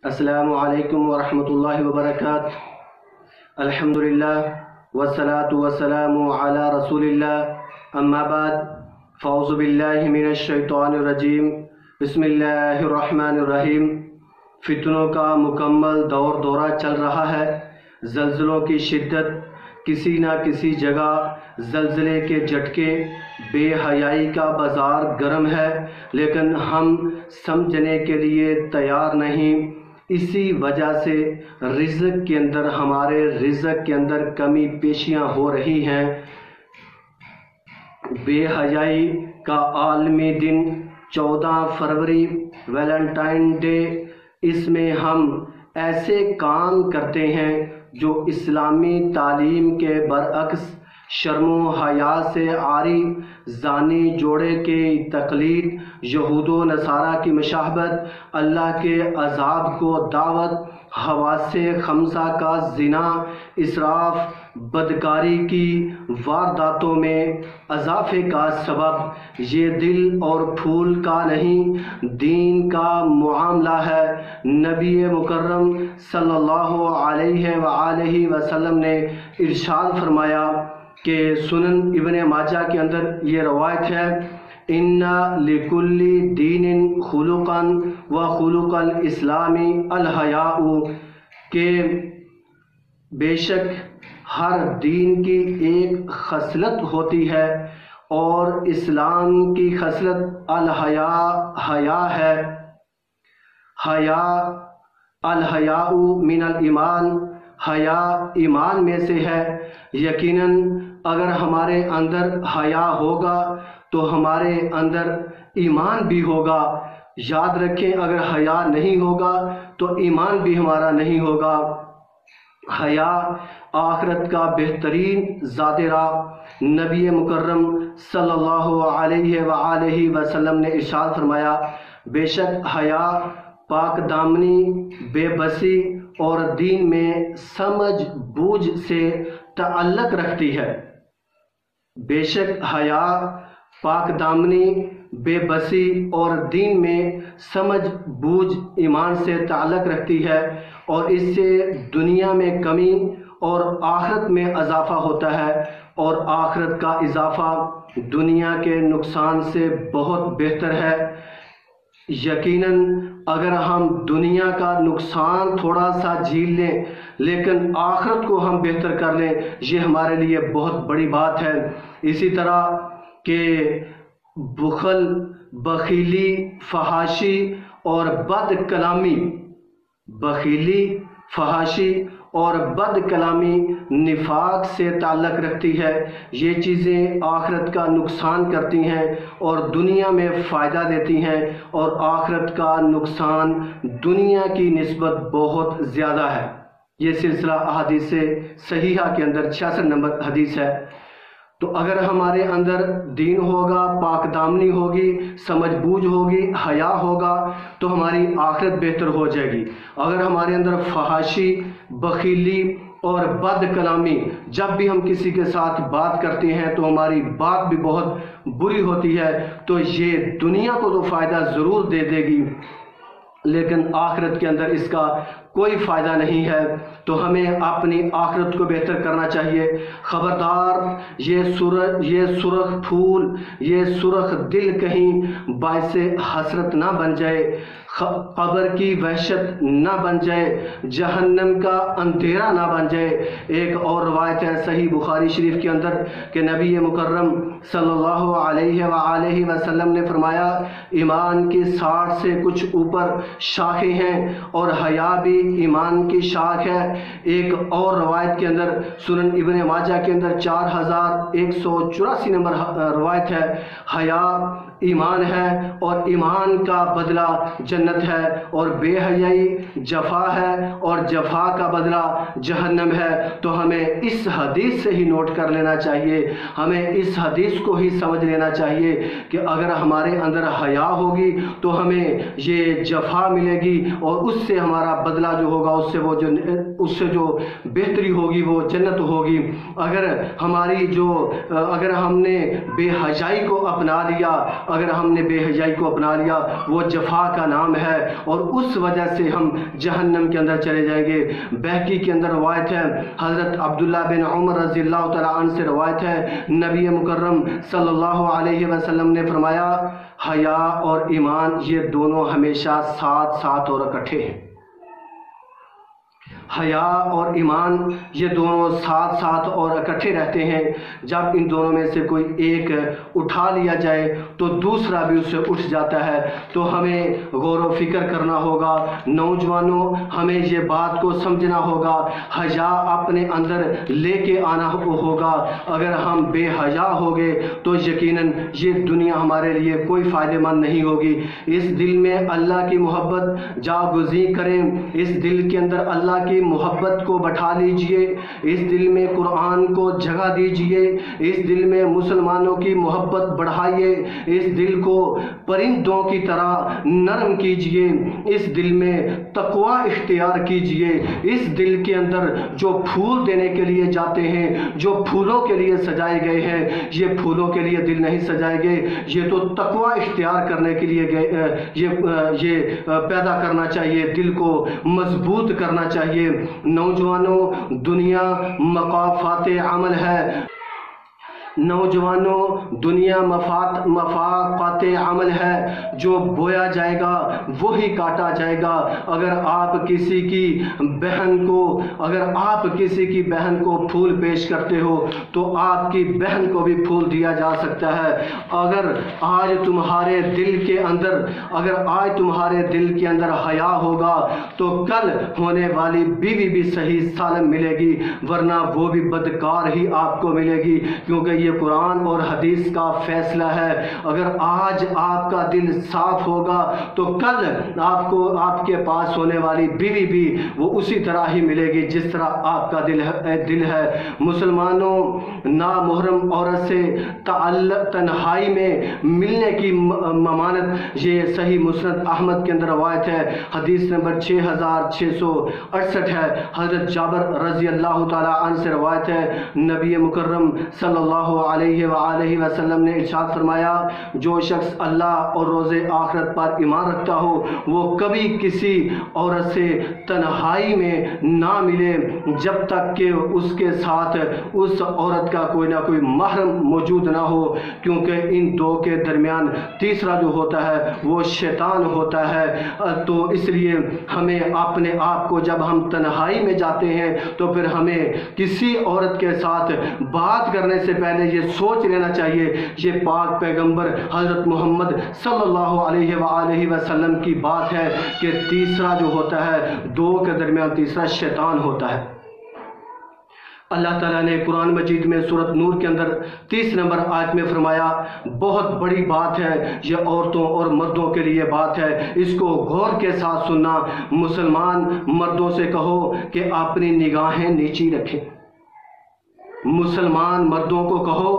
السلام علیکم ورحمۃ اللہ وبرکاتہ۔ الحمدللہ والصلاة والسلام علی رسول اللہ، اما بعد فاعوذ باللہ من الشیطان الرجیم، بسم اللہ الرحمن الرحیم۔ فتنوں کا مکمل دورہ چل رہا ہے۔ زلزلوں کی شدت، کسی نہ کسی جگہ زلزلے کے جھٹکے، بے حیائی کا بازار گرم ہے، لیکن ہم سمجھنے کے لیے تیار نہیں۔ اسی وجہ سے رزق کے اندر، ہمارے رزق کے اندر کمی پیشیاں ہو رہی ہیں۔ بے حیائی کا عالمی دن 14 فروری ویلنٹائن ڈے، اس میں ہم ایسے کام کرتے ہیں جو اسلامی تعلیم کے برعکس شرم و حیا سے عاری، زانی جوڑے کی تقلید، یہود و نصارہ کی مشابہت، اللہ کے عذاب کو دعوت، حواس خمسہ کا زنا، اسراف، بدکاری کی وارداتوں میں اضافے کا سبب یہ دل اور پھول کا نہیں، دین کا معاملہ ہے۔ نبی مکرم صلی اللہ علیہ وآلہ وسلم نے ارشاد فرمایا کہ سنن ابن ماجہ کے اندر یہ روایت ہے، ان لکل دین خلقا وخلق الاسلام الحیاء، کہ بے شک ہر دین کی ایک خصلت ہوتی ہے اور اسلام کی خصلت حیا ہے۔ حیا، الحیاء من الایمان، حیا ایمان میں سے ہے۔ یقیناً اگر ہمارے اندر حیا ہوگا تو ہمارے اندر ایمان بھی ہوگا۔ یاد رکھیں، اگر حیا نہیں ہوگا تو ایمان بھی ہمارا نہیں ہوگا۔ حیا آخرت کا بہترین زاد راہ۔ نبی مکرم صلی اللہ علیہ وآلہ وسلم نے ارشاد فرمایا، بے شک حیا پاک دامنی، بے بسی اور دین میں سمجھ بوجھ سے تعلق رکھتی ہے۔ بے شک حیا پاک دامنی، بے بسی اور دین میں سمجھ بوجھ ایمان سے تعلق رکھتی ہے، اور اس سے دنیا میں کمی اور آخرت میں اضافہ ہوتا ہے، اور آخرت کا اضافہ دنیا کے نقصان سے بہت بہتر ہے۔ یقیناً اگر ہم دنیا کا نقصان تھوڑا سا جھیل لیں لیکن آخرت کو ہم بہتر کر لیں، یہ ہمارے لیے بہت بڑی بات ہے۔ اسی طرح کہ بخل، بخیلی، فحاشی اور بد کلامی، بخیلی، فحاشی اور بد کلامی نفاق سے تعلق رکھتی ہے۔ یہ چیزیں آخرت کا نقصان کرتی ہیں اور دنیا میں فائدہ دیتی ہیں، اور آخرت کا نقصان دنیا کی نسبت بہت زیادہ ہے۔ یہ سلسلہ احادیث صحیحہ کے اندر 66 نمبر حدیث ہے۔ تو اگر ہمارے اندر دین ہوگا، پاک دامنی ہوگی، سمجھ بوجھ ہوگی، حیا ہوگا، تو ہماری آخرت بہتر ہو جائے گی۔ اگر ہمارے اندر فحاشی، بخیلی اور بد کلامی، جب بھی ہم کسی کے ساتھ بات کرتے ہیں تو ہماری بات بھی بہت بری ہوتی ہے، تو یہ دنیا کو تو فائدہ ضرور دے دے گی لیکن آخرت کے اندر اس کا کوئی فائدہ نہیں ہے۔ تو ہمیں اپنی آخرت کو بہتر کرنا چاہیے۔ خبردار، یہ سرخ پھول، یہ سرخ دل کہیں باعث حسرت نہ بن جائے، قبر کی وحشت نہ بن جائے، جہنم کا اندھیرا نہ بن جائے۔ ایک اور روایت ہے صحیح بخاری شریف کے اندر کہ نبی مکرم صلی اللہ علیہ وآلہ وسلم نے فرمایا، ایمان کی 60 سے کچھ اوپر شاخیں ہیں اور حیا بھی ایمان کی شاخ ہے۔ ایک اور روایت کے اندر سنن ابن ماجہ کے اندر 4184 نمبر روایت ہے، حیا ایمان ہے اور ایمان کا بدلہ جنت ہے، اور بے حیائی جفا ہے اور جفا کا بدلہ جہنم ہے۔ تو ہمیں اس حدیث سے ہی نوٹ کر لینا چاہیے، ہمیں اس حدیث کو ہی سمجھ لینا چاہیے کہ اگر ہمارے اندر حیا ہوگی تو ہمیں یہ جفا ملے گی، اور اس سے ہمارا بدلہ جو ہوگا، اس سے جو بہتری ہوگی وہ جنت ہوگی۔ اگر ہم نے بے حیائی کو اپنا لیا، اگر ہم نے بے حیائی کو اپنا لیا وہ جفا کا نام ہے اور اس وجہ سے ہم جہنم کے اندر چلے جائیں گے۔ بہقی کے اندر روایت ہے، حضرت عبداللہ بن عمر رضی اللہ تعالیٰ عنہ سے روایت ہے، نبی مکرم صلی اللہ علیہ وسلم نے فرمایا حیا اور ایمان یہ دونوں ہمیشہ ساتھ ساتھ اور اکٹھے ہیں۔ حیا اور ایمان یہ دونوں ساتھ ساتھ اور اکٹھے رہتے ہیں۔ جب ان دونوں میں سے کوئی ایک اٹھا لیا جائے تو دوسرا بھی اس سے اٹھ جاتا ہے۔ تو ہمیں غور و فکر کرنا ہوگا، نوجوانوں ہمیں یہ بات کو سمجھنا ہوگا، حیا اپنے اندر لے کے آنا ہوگا۔ اگر ہم بے حیا ہو گئے تو یقیناً یہ دنیا ہمارے لیے کوئی فائدہ مند نہیں ہوگی۔ اس دل میں اللہ کی محبت جاگزیں کریں، اس دل کے اندر اللہ کی محبت کو بٹھا لیجئے، اس دل میں قرآن کو جگہ دیجئے، اس دل میں مسلمانوں کی محبت بڑھائیے، اس دل کو پرندوں کی طرح نرم کیجئے، اس دل میں تقوی اختیار کیجئے۔ اس دل کے اندر جو پھول دینے کے لیے جاتے ہیں، جو پھولوں کے لیے سجائے گئے ہیں، یہ پھولوں کے لیے دل نہیں سجائے گئے، یہ تو تقوی اختیار کرنے کے لیے یہ پیدا کرنا چاہیے، دل کو مضبوط کرنا چاہیے۔ نوجوانوں دنیا مقافات عمل ہے، نوجوانوں دنیا مفاقات عمل ہے، جو بویا جائے گا وہی کاٹا جائے گا۔ اگر آپ کسی کی بہن کو پھول پیش کرتے ہو تو آپ کی بہن کو بھی پھول دیا جا سکتا ہے۔ اگر آج تمہارے دل کے اندر حیا ہوگا تو کل ہونے والی بیوی بھی صحیح سالم ملے گی، ورنہ وہ بھی بدکار ہی آپ کو ملے گی، کیونکہ یہ قرآن اور حدیث کا فیصلہ ہے۔ اگر آج آپ کا دل صاف ہوگا تو کل آپ کے پاس ہونے والی بیوی بھی وہ اسی طرح ہی ملے گی جس طرح آپ کا دل ہے۔ مسلمانوں نامحرم عورت سے تنہائی میں ملنے کی ممانعت، یہ صحیح مسند احمد کے اندر روایت ہے، حدیث نمبر 6668 ہے۔ حضرت جابر رضی اللہ تعالیٰ عنہ سے روایت ہے، نبی مکرم صلی اللہ علیہ وآلہ وسلم نے ارشاد فرمایا جو شخص اللہ اور روز آخرت پر ایمان رکھتا ہو وہ کبھی کسی عورت سے تنہائی میں نہ ملے جب تک کہ اس کے ساتھ اس عورت کا کوئی نہ کوئی محرم موجود نہ ہو، کیونکہ ان دو کے درمیان تیسرا جو ہوتا ہے وہ شیطان ہوتا ہے۔ تو اس لیے ہمیں اپنے آپ کو جب ہم تنہائی میں جاتے ہیں تو پھر ہمیں کسی عورت کے ساتھ بات کرنے سے پہلے یہ سوچ لینا چاہیے، یہ پاک پیغمبر حضرت محمد صلی اللہ علیہ وآلہ وسلم کی بات ہے کہ تیسرا جو ہوتا ہے دو کے درمیان تیسرا شیطان ہوتا ہے۔ اللہ تعالیٰ نے قرآن مجید میں سورۃ نور کے اندر 30 نمبر آیت میں فرمایا بہت بڑی بات ہے، یہ عورتوں اور مردوں کے لیے بات ہے، اس کو غور کے ساتھ سننا۔ مسلمان مردوں سے کہو کہ اپنی نگاہیں نیچی رکھیں، مسلمان مردوں کو کہو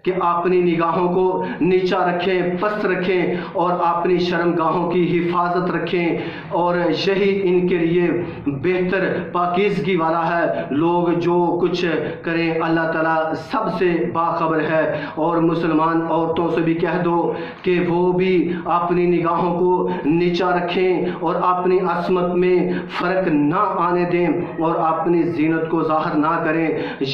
کہ اپنی نگاہوں کو نیچا رکھیں، پست رکھیں اور اپنی شرمگاہوں کی حفاظت رکھیں، اور یہی ان کے لیے بہتر پاکیزگی والا ہے۔ لوگ جو کچھ کریں اللہ تعالیٰ سب سے باخبر ہے، اور مسلمان عورتوں سے بھی کہہ دو کہ وہ بھی اپنی نگاہوں کو نیچا رکھیں اور اپنی عصمت میں فرق نہ آنے دیں اور اپنی زینت کو ظاہر نہ کریں۔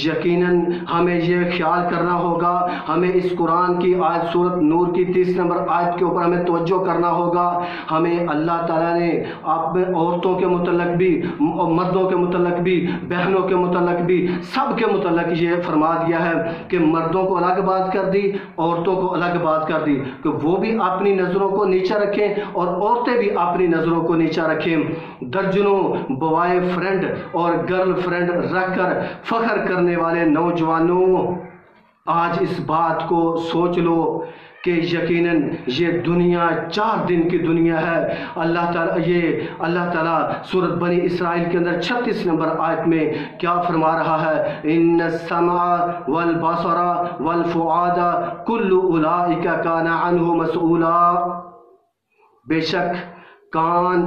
یقیناً ہمیں یہ خیال کرنا ہوگا، ہمیں اس قرآن کی آیت سورۃ نور کی 30 نمبر آیت کے اوپر ہمیں توجہ کرنا ہوگا۔ ہمیں اللہ تعالیٰ نے اپنے عورتوں کے متعلق بھی، مردوں کے متعلق بھی، بہنوں کے متعلق بھی، سب کے متعلق یہ فرما دیا ہے کہ مردوں کو الگ بات کر دی، عورتوں کو الگ بات کر دی، کہ وہ بھی اپنی نظروں کو نیچا رکھیں اور عورتیں بھی اپنی نظروں کو نیچا رکھیں۔ درجنوں بوائے فرینڈ اور گرل فرینڈ رکھ کر فخر کرنے والے نوجوانوں، آج اس بات کو سوچ لو کہ یقیناً یہ دنیا 4 دن کی دنیا ہے۔ اللہ تعالیٰ سورۃ بنی اسرائیل کے اندر 36 نمبر آیت میں کیا فرما رہا ہے، ان السمع والبصر والفؤاد کل اولئک کان عنہ مسئولا، بے شک کان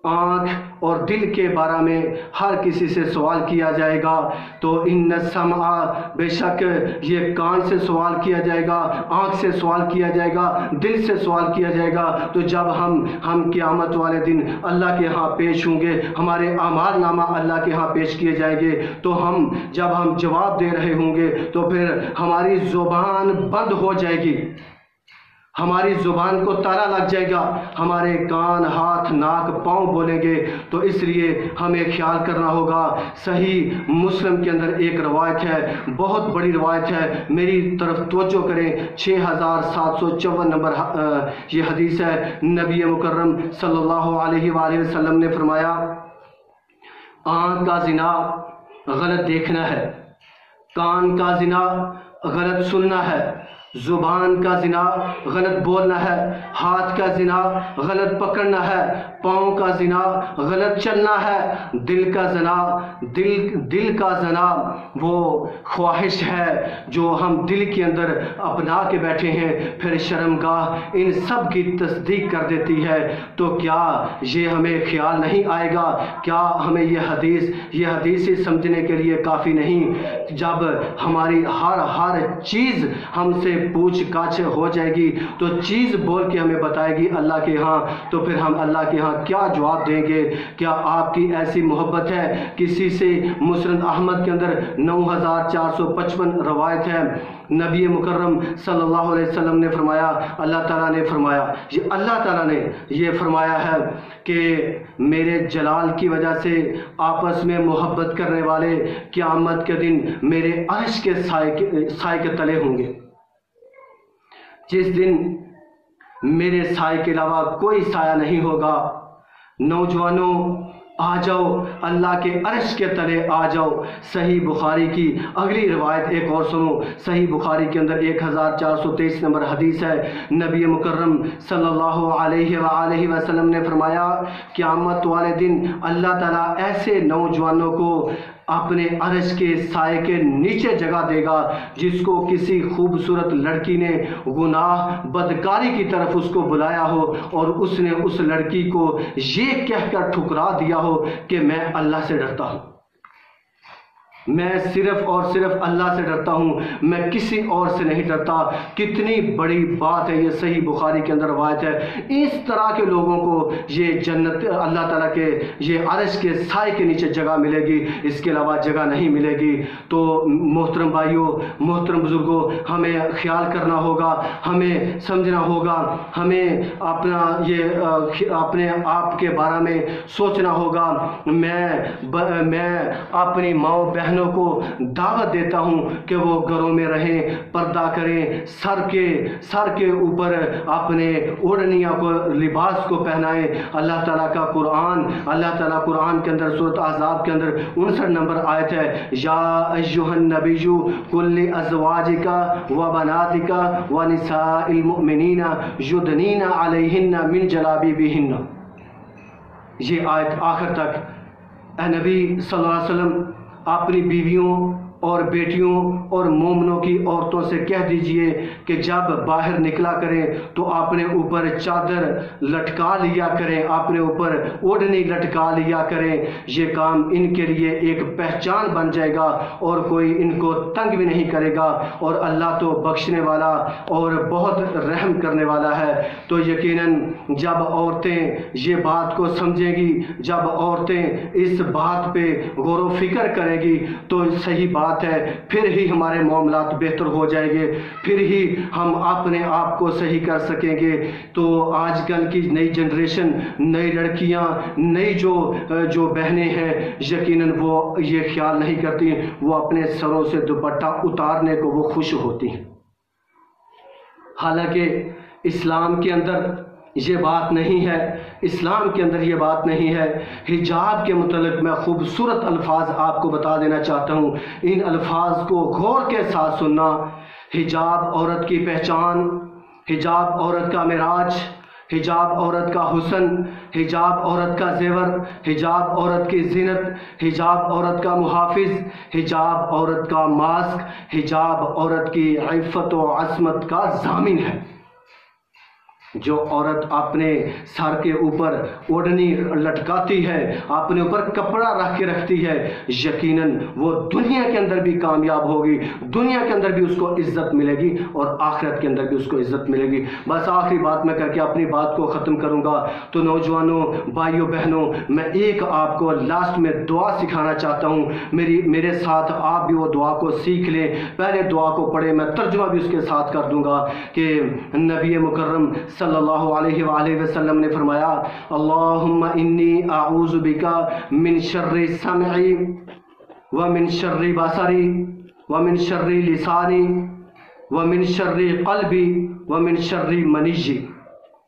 آنکھ اور دل کے بارے میں ہر کسی سے سوال کیا جائے گا. تو ان السمع، بے شک یہ کان سے سوال کیا جائے گا، آنکھ سے سوال کیا جائے گا، دل سے سوال کیا جائے گا. تو جب ہم قیامت والے دن اللہ کے ہاں پیش ہوں گے، ہمارے اعمال نامہ اللہ کے ہاں پیش کیے جائیں گے، تو جب ہم جواب دے رہے ہوں گے تو پھر ہماری زبان بند ہو جائے گی، ہماری زبان کو تالا لگ جائے گا، ہمارے کان، ہاتھ، ناک، پاؤں بولیں گے. تو اس لیے ہمیں خیال کرنا ہوگا. صحیح مسلم کے اندر ایک روایت ہے، بہت بڑی روایت ہے، میری طرف توجہ کریں. 6754 نمبر یہ حدیث ہے. نبی مکرم صلی اللہ علیہ وآلہ وسلم نے فرمایا، آنکھ کا زنا غلط دیکھنا ہے، کان کا زنا غلط سننا ہے، زبان کا زنا غلط بولنا ہے، ہاتھ کا زنا غلط پکڑنا ہے، پاؤں کا زنا غلط چلنا ہے، دل کا زنا وہ خواہش ہے جو ہم دل کے اندر اپنا کے بیٹھے ہیں، پھر شرمگاہ ان سب کی تصدیق کر دیتی ہے. تو کیا یہ ہمیں خیال نہیں آئے گا؟ کیا ہمیں یہ حدیث ہی سمجھنے کے لیے کافی نہیں؟ جب ہماری ہر چیز ہم سے پوچھ گچھ ہو جائے گی تو چیز بول کے ہمیں بتائے گی اللہ کے ہاں، تو پھر ہم اللہ کے ہاں کیا جواب دیں گے؟ کیا آپ کی ایسی محبت ہے کسی سے؟ مسند احمد کے اندر 9455 روایت ہے. نبی مکرم صلی اللہ علیہ وسلم نے فرمایا، اللہ تعالیٰ نے یہ فرمایا ہے کہ میرے جلال کی وجہ سے آپس میں محبت کرنے والے قیامت کے دن میرے عرش کے سائے کے تلے ہوں گے. جس دن میرے سائے کے علاوہ کوئی سایہ نہیں ہوگا. نوجوانوں آ جاؤ، اللہ کے عرش کے تلے آ جاؤ. صحیح بخاری کی اگلی روایت ایک اور سنو. صحیح بخاری کے اندر 1423 نمبر حدیث ہے. نبی مکرم صلی اللہ علیہ وآلہ وسلم نے فرمایا، قیامت والے دن اللہ تعالیٰ ایسے نوجوانوں کو اپنے عرش کے سائے کے نیچے جگہ دے گا جس کو کسی خوبصورت لڑکی نے گناہ بدکاری کی طرف اس کو بلایا ہو اور اس نے اس لڑکی کو یہ کہہ کر ٹھکرا دیا ہو کہ میں اللہ سے ڈرتا ہوں، میں صرف اور صرف اللہ سے ڈرتا ہوں، میں کسی اور سے نہیں ڈرتا. کتنی بڑی بات ہے، یہ صحیح بخاری کے اندر روایت ہے. اس طرح کے لوگوں کو یہ جنت اللہ تعالیٰ کے یہ عرش کے سائے کے نیچے جگہ ملے گی، اس کے علاوہ جگہ نہیں ملے گی. تو محترم بھائیوں، محترم بزرگوں، ہمیں خیال کرنا ہوگا، ہمیں سمجھنا ہوگا، ہمیں اپنے آپ کے بارے میں سوچنا ہوگا. میں اپنی ماں بہن کو دعوت دیتا ہوں کہ وہ گھروں میں رہیں، پردہ کریں، سر کے اوپر اپنے اوڑھنیاں کو، لباس کو پہنائیں. اللہ تعالیٰ قرآن کے اندر سورۃ احزاب کے اندر 59 نمبر آیت ہے، یا ایھا النبی قل لازواجک وبناتک ونساء المؤمنین یدنین علیہن من جلابیبہن. یہ آیت آخر تک اے نبی صلی اللہ علیہ وسلم اپنی بیویوں اور بیٹیوں اور مومنوں کی عورتوں سے کہہ دیجئے کہ جب باہر نکلا کریں تو اپنے اوپر چادر لٹکا لیا کریں، اپنے اوپر اوڑھنی لٹکا لیا کریں. یہ کام ان کے لیے ایک پہچان بن جائے گا اور کوئی ان کو تنگ بھی نہیں کرے گا، اور اللہ تو بخشنے والا اور بہت رحم کرنے والا ہے. تو یقیناً جب عورتیں یہ بات کو سمجھیں گی، جب عورتیں اس بات پہ غور و فکر کریں گی تو صحیح بات ہے، پھر ہی ہمارے معاملات بہتر ہو جائیں گے، پھر ہی ہم اپنے آپ کو صحیح کر سکیں گے. تو آج کل کی نئی جنریشن، نئی لڑکیاں، نئی جو بہنیں ہیں، یقیناً وہ یہ خیال نہیں کرتی، وہ اپنے سروں سے دوپٹہ اتارنے کو وہ خوش ہوتی ہیں. حالانکہ اسلام کے اندر یہ بات نہیں ہے، اسلام کے اندر یہ بات نہیں ہے. حجاب کے متعلق میں خوبصورت الفاظ آپ کو بتا دینا چاہتا ہوں، ان الفاظ کو غور کے ساتھ سننا. حجاب عورت کی پہچان، حجاب عورت کا معراج، حجاب عورت کا حسن، حجاب عورت کا زیور، حجاب عورت کی زینت، حجاب عورت کا محافظ، حجاب عورت کا ماسک، حجاب عورت کی عفت و عصمت کا ضامن ہے. جو عورت اپنے سر کے اوپر اوڑھنی لٹکاتی ہے، اپنے اوپر کپڑا رکھ کے رکھتی ہے، یقیناً وہ دنیا کے اندر بھی کامیاب ہوگی، دنیا کے اندر بھی اس کو عزت ملے گی اور آخرت کے اندر بھی اس کو عزت ملے گی۔ بس آخری بات میں کر کے اپنی بات کو ختم کروں گا۔ تو نوجوانوں، بھائیوں، بہنوں، میں ایک آپ کو لاسٹ میں دعا سکھانا چاہتا ہوں، میرے ساتھ آپ بھی وہ دعا کو سیکھ لیں۔ پہلے دعا کو پڑھیں، میں ترجمہ بھی اس کے ساتھ کر دوں گا کہ نبی مکرم صلی اللہ علیہ وآلہ وسلم نے فرمایا، اللہم انی اعوذ بک من شر سمعی ومن شر بصری ومن شر لسانی ومن شر قلبی ومن شر منیجی۔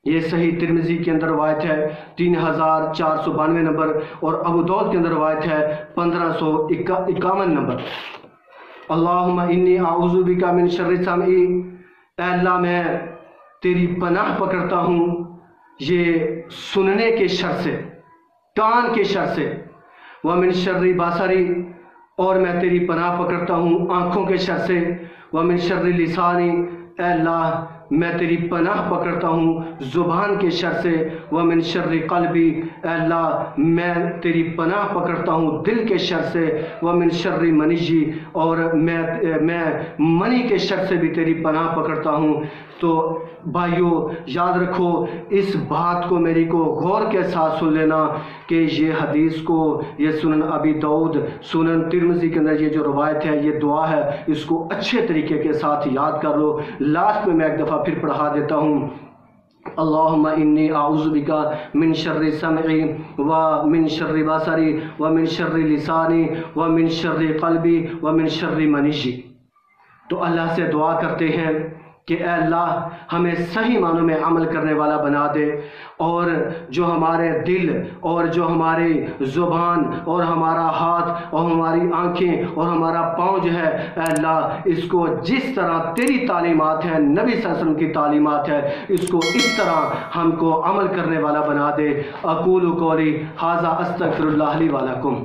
یہ صحیح ترمذی کے اندر روایت ہے 3492 نمبر، اور ابو داؤد کے اندر روایت ہے 1551 نمبر۔ اللہم انی اعوذ بک من شر سمعی، اے اللہ میں تیری پناہ پکڑتا ہوں یہ سننے کے شر سے، کان کے شر سے، ومن شر بصری، اور میں تیری پناہ پکڑتا ہوں آنکھوں کے شر سے، ومن شر لسانی، اے اللہ میں تیری پناہ پکڑتا ہوں زبان کے شر سے، ومن شر قلبی، اے اللہ میں تیری پناہ پکڑتا ہوں دل کے شر سے، ومن شر منیجی، اور میں منی کے شر سے بھی تیری پناہ پکڑتا ہوں۔ تو بھائیوں یاد رکھو، اس بات کو میری کو غور کے ساتھ سن لینا کہ یہ حدیث کو، یہ سنن ابی داؤد، سنن ترمذی کے اندر یہ جو روایت ہے، یہ دعا ہے، اس کو اچھے طریقے کے ساتھ یاد کر لو۔ لاسٹ میں ایک دفعہ پھر پڑھا دیتا ہوں، اللہم انی اعوذ بک من شر سمعی ومن شر بصری ومن شر لسانی ومن شر قلبی ومن شر منیجی۔ تو اللہ سے دعا کرتے ہیں کہ اے اللہ ہمیں صحیح معنوں میں عمل کرنے والا بنا دے، اور جو ہمارے دل اور جو ہماری زبان اور ہمارا ہاتھ اور ہماری آنکھیں اور ہمارا پاؤں جو ہے، اے اللہ اس کو جس طرح تیری تعلیمات ہیں، نبی صلی اللہ علیہ وسلم کی تعلیمات ہے، اس کو اس طرح ہم کو عمل کرنے والا بنا دے۔ اقول قولی ھذا استغفر اللہ لی ولکم۔